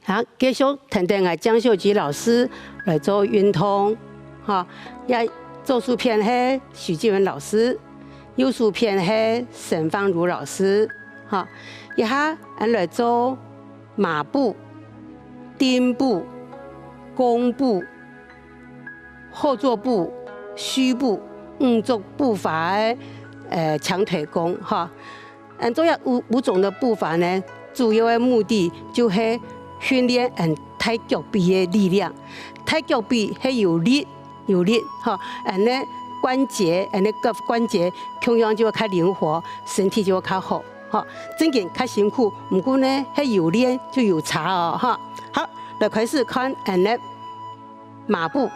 好，继续听听我江秀吉老师来做运动，哈，也左手片是许继文老师，右手片是沈芳如老师，哈，一下俺来做马步、丁步、弓步、后坐步、虚步，5种步法的强腿功，哈，这样五种的步法呢，主要的目的就是训练太脚臂的力量，太脚臂是有力，哈，呢关节，各关节同样就要较灵活，身体就要较好，哈，真件较辛苦，不过呢，是有练就有差哦，哈。好，来开始看呢马步，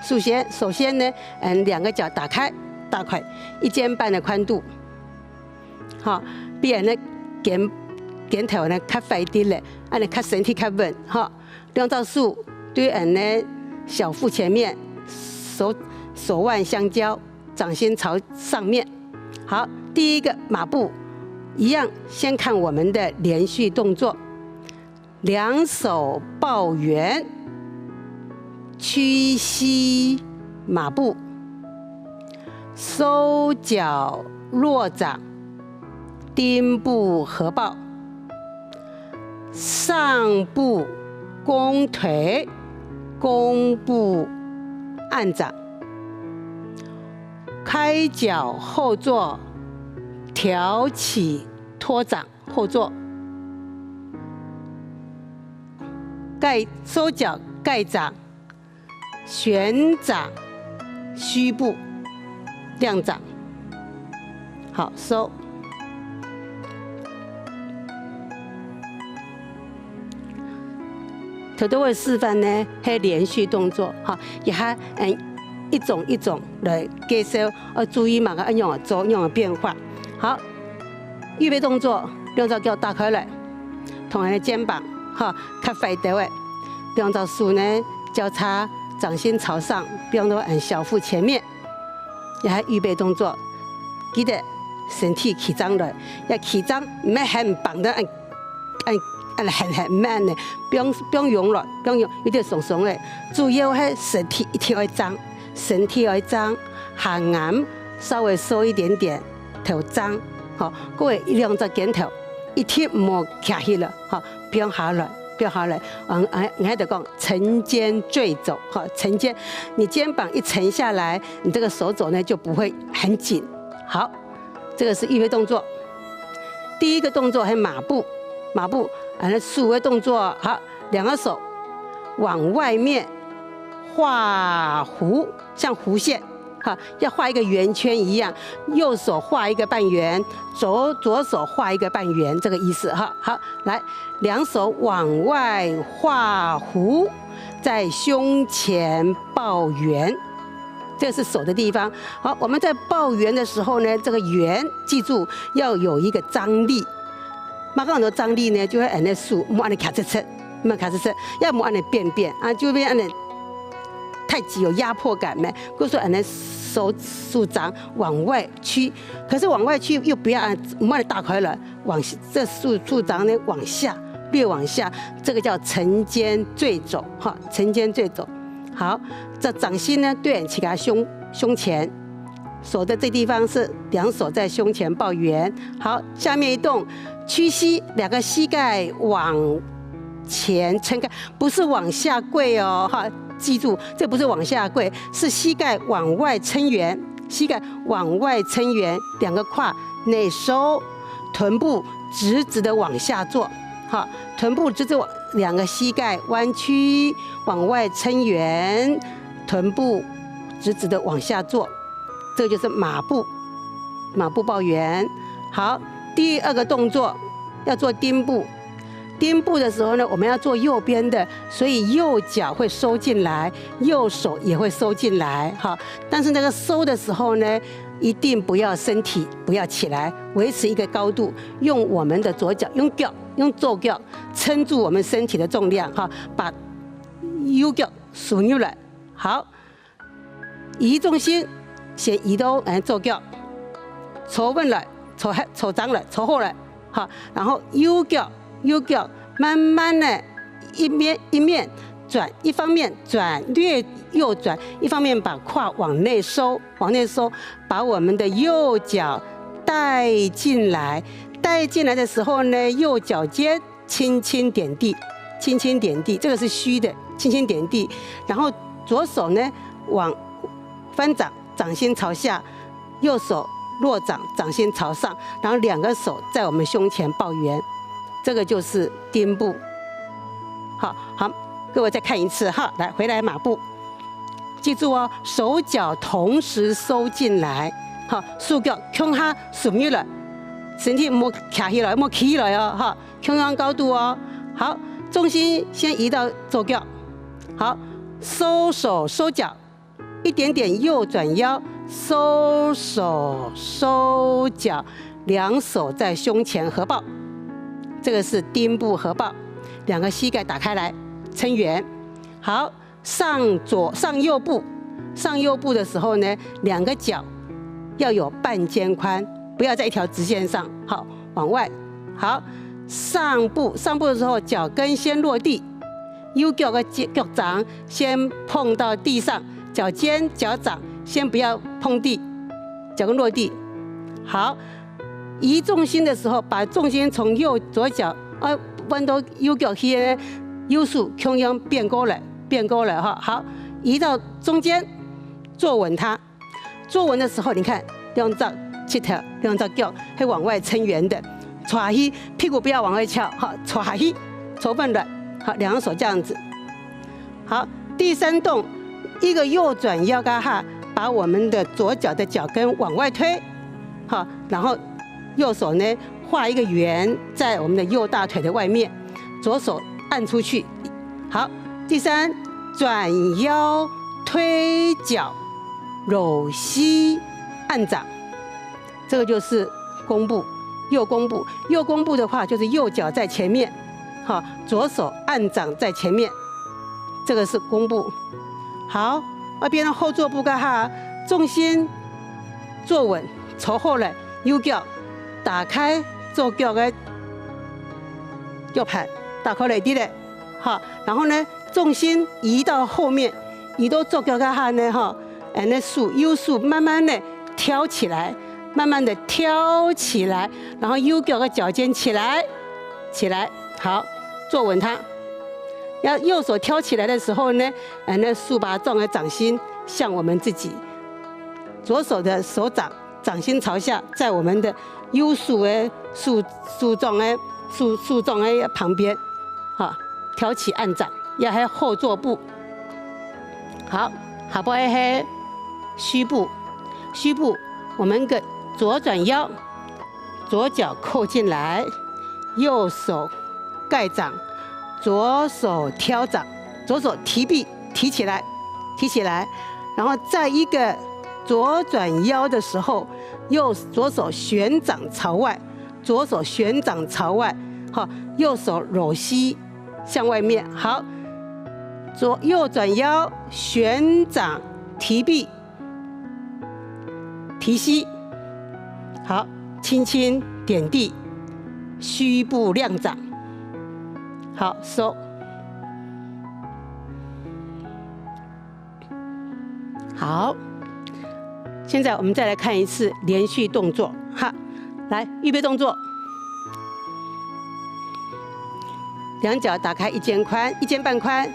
首先呢，2个脚打开，大块1肩半的宽度，好，比人呢肩头呢较快啲咧，尼较身体较稳，哈。2到4对呢小腹前面，手腕相交，掌心朝上面。好，第一个马步，一样先看我们的连续动作，2手抱圆，屈膝马步，收脚落掌，丁步合抱，上步弓腿，弓步按掌，开脚后坐，挑起托掌后坐，收脚盖掌，旋掌虚步，亮掌。好，收。头都会示范呢，是连续动作，哈，也还一种一种来介绍，注意嘛个按样做样的变化。好，预备动作，2只脚打开来，同样的肩膀，哈，较快的位，2只手呢交叉，掌心朝上，比方说按小腹前面，也还预备动作，记得身体起张来，要起张，唔系很绑的很慢的，不用用了，不用用，有点松松的。主要是身体一定要张，身体要张，下眼稍微收一点点，头张，好，各位1、2只肩头，一天唔好卡起了，好，不用下来，不要下来。我还得讲沉肩坠肘，好，沉肩，你肩膀一沉下来，你这个手肘呢就不会很紧。好，这个是预备动作。第一个动作是马步，马步。4个动作，好，2个手往外面画弧，像弧线，好，要画一个圆圈一样。右手画一个半圆，左手画一个半圆，这个意思哈。好，来，2手往外画弧，在胸前抱圆，这是手的地方。好，我们在抱圆的时候呢，这个圆记住要有一个张力。马上有张力呢，就会按那手，莫按那卡车车，莫卡车车，要莫按那变啊，就变按那太极有压迫感没？或者说按那手掌往外屈，可是往外屈又不要按，莫按打开了，往这手掌呢往下，略往下，这个叫沉肩坠肘，哈，沉肩坠肘。好，这掌心呢对起它胸前。手的这地方是2手在胸前抱圆，好，下面一动，屈膝，2个膝盖往前撑开，不是往下跪哦，哈，记住，这不是往下跪，是膝盖往外撑圆，膝盖往外撑圆，2个胯内收，臀部直直的往下坐，好，臀部直直往，2个膝盖弯曲往外撑圆，臀部直直的往下坐。这个就是马步，马步抱圆。好，第2个动作要做丁步。丁步的时候呢，我们要做右边的，所以右脚会收进来，右手也会收进来，哈。但是那个收的时候呢，一定不要身体不要起来，维持一个高度，用我们的左脚，用左脚撑住我们身体的重量，哈，把右脚枢纽了。好。移重心，先移到左脚，朝稳了，朝长了，朝后了，好，然后右脚慢慢的一面转，一方面转略右转，一方面把胯往内收，把我们的右脚带进来。带进来的时候呢，右脚尖轻轻点地，这个是虚的，轻轻点地。然后左手呢往翻掌，掌心朝下；右手落掌，掌心朝上。然后两个手在我们胸前抱圆，这个就是丁步。好，各位再看一次哈，来回来马步，记住哦，手脚同时收进来，好，手脚向下顺入了。身体莫卡起来，莫起来哦，哈，同样高度哦。好，重心先移到左脚，好，收手收脚，一点点右转腰，收手收脚，两手在胸前合抱，这个是丁步合抱，两个膝盖打开来，撑圆。好，上右步的时候呢，两个脚要有半肩宽。不要在一条直线上，好，往外，好，上步的时候，脚跟先落地，右脚的脚掌先碰到地上，脚尖、脚掌先不要碰地，脚跟落地，好，移重心的时候，把重心从左脚弯到右脚去，右手中央变高了哈，好，移到中间，坐稳它，坐稳的时候，你看用这。七条，两只脚会往外撑圆的，坐下去，屁股不要往外翘，好，坐下去，坐稳了，好，两个手这样子，好，第三动，一个右转腰嘎哈，把我们的左脚的脚跟往外推，好，然后右手呢画一个圆在我们的右大腿的外面，左手按出去，好，第三，转腰推脚，揉膝按掌。这个就是弓步，右弓步的话就是右脚在前面，好，左手按掌在前面，这个是弓步。好，那边的后坐步噶哈，重心坐稳，朝后了，右脚打开左脚的脚盘，打开来滴嘞，好，然后呢，重心移到后面，移到左脚噶哈呢哈，那右手慢慢的挑起来。慢慢的挑起来，然后右脚的脚尖起来，好，坐稳它。要右手挑起来的时候呢，那竖把状的掌心向我们自己，左手的手掌掌心朝下，在我们的右手的竖状的旁边，好，挑起按掌，要还后坐步。好，下步是虚步，我们的左转腰，左脚扣进来，右手盖掌，左手挑掌，左手提臂提起来，然后在一个左转腰的时候，左手旋掌朝外，好，右手揉膝向外面，好，右转腰，旋掌提臂提膝。好，轻轻点地，虚步亮掌。好，收。好，现在我们再来看一次连续动作。哈，来，预备动作。两脚打开1肩宽、1肩半宽，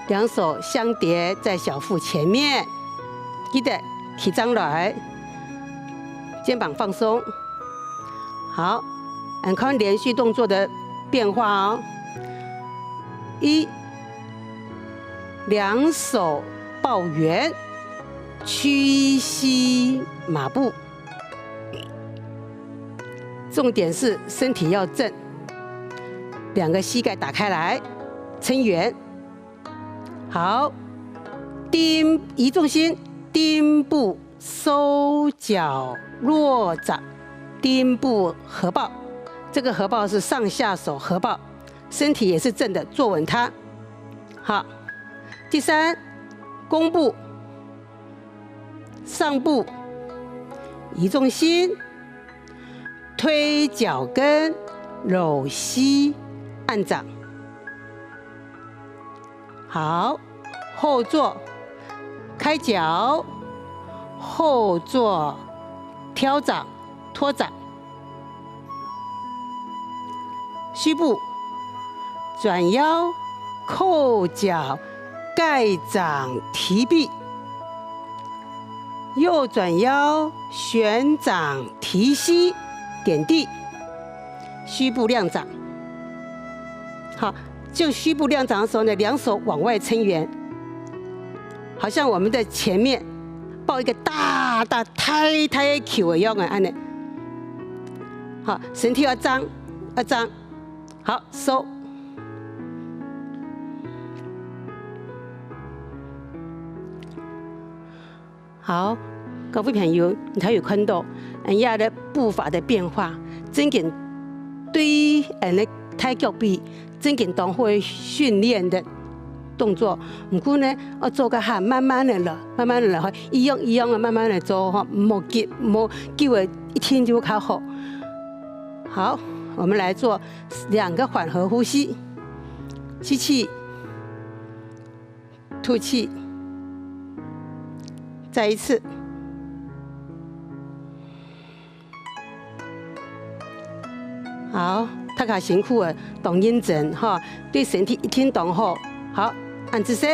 两手相叠在小腹前面，记得起张来。肩膀放松，好，看连续动作的变化哦。两手抱圆，屈膝马步，重点是身体要正，两个膝盖打开来，撑圆。好，移重心，丁步收脚。落掌，丁步合抱，这个合抱是上下手合抱，身体也是正的，坐稳它。好，第三，弓步，上步，移重心，推脚跟，揉膝，按掌。好，后坐，开脚，后坐，挑掌，托掌。虚步，转腰，扣脚，盖掌，提臂。右转腰，旋掌，提膝，点地。虚步亮掌。好。就虚步亮掌的时候呢，两手往外撑圆，好像我们的前面抱一个大大太太 Q 的样安呢。好，身体要张，要张。好，收。好，各位朋友，你睇有看到人家的步伐的变化，真嘅对人的太极比。真紧当会训练的动作，不过呢，我做个哈，慢慢的了，慢慢的了，一样一样的慢慢的做哈，莫急，莫叫我一听就较好。好，我们来做2个缓和呼吸，吸气，吐气，再一次。好。他卡辛苦的动认真哈，对身体一天动好，好，按姿势，